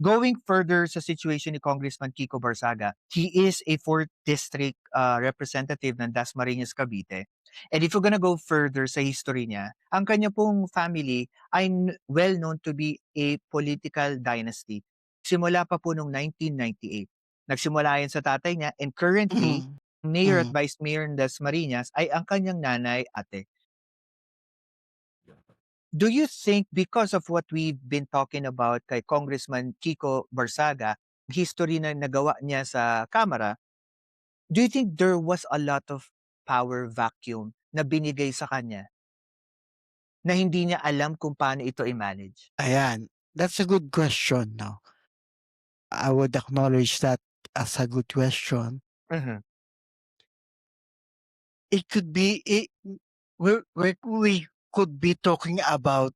Going further sa situation ni Congressman Kiko Barsaga, he is a 4th district representative ng Dasmariñas, Cavite. And if we're gonna go further sa history niya, ang kanya pong family ay well known to be a political dynasty. Simula pa po noong 1998. Nagsimula yan sa tatay niya and currently, Mm. mayor at Mm. vice mayor ng Dasmariñas ay ang kanyang nanay, ate. Do you think because of what we've been talking about kay Congressman Kiko Barsaga, history na nagawa niya sa Kamara, do you think there was a lot of power vacuum na binigay sa kanya na hindi niya alam kung paano ito i-manage? Ayan, that's a good question 'no. I would acknowledge that as a good question. Mhm, It could be we could be talking about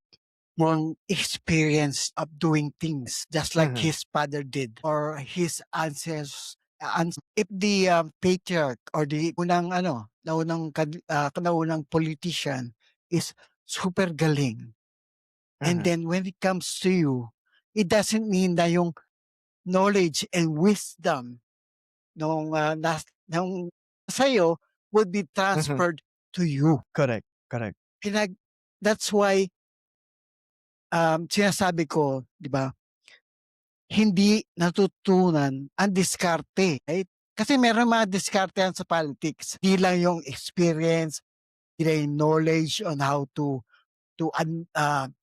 one experience of doing things just like mhm, his father did or his ancestors. If the patriarch or the naunang politician is super galing, and mhm, then when it comes to you, it doesn't mean that yung knowledge and wisdom nung sa'yo would be mhm. transferred to you. Correct, correct. Pinag That's why, sinasabi ko, 'di ba, hindi natutunan ang diskarte, right? Kasi meron mga diskarte yan sa politics. Di lang yung experience, di lang yung knowledge on how to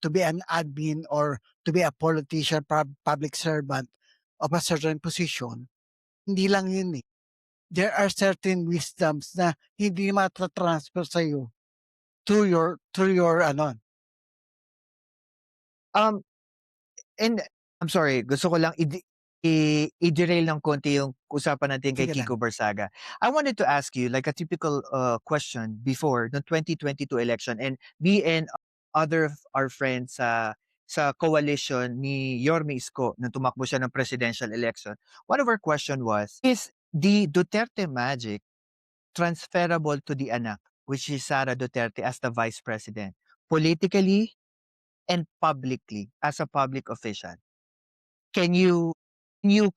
be an admin or to be a politician, public servant of a certain position. Hindi lang yun, eh. There are certain wisdoms na hindi mata-transfer sa'yo through your ano. Um, and I'm sorry, gusto ko lang i-derail ng konti yung usapan natin kay Sige Kiko lang. Barsaga. I wanted to ask you like a typical question before the 2022 election, and me and other of our friends sa coalition ni Yorme Isko nung tumakbo siya ng presidential election. One of our question was, is the Duterte magic transferable to the anak, which is Sara Duterte as the vice president, politically and publicly as a public official? Can you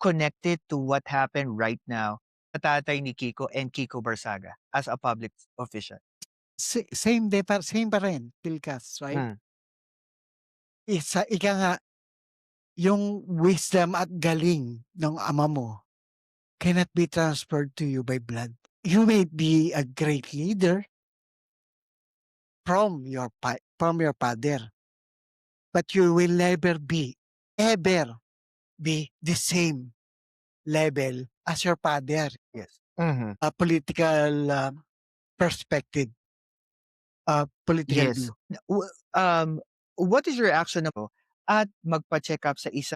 connect it to what happened right now sa tatay ni Kiko and Kiko Barsaga as a public official? Same pa rin, Pilcas, right? Hmm, Ika nga, yung wisdom at galing ng ama mo cannot be transferred to you by blood. You may be a great leader from your father, but you will never ever be the same level as your father, yes. Mhm. a political, perspective, political Yes. view. What is your reaction na po at magpa-check up sa isang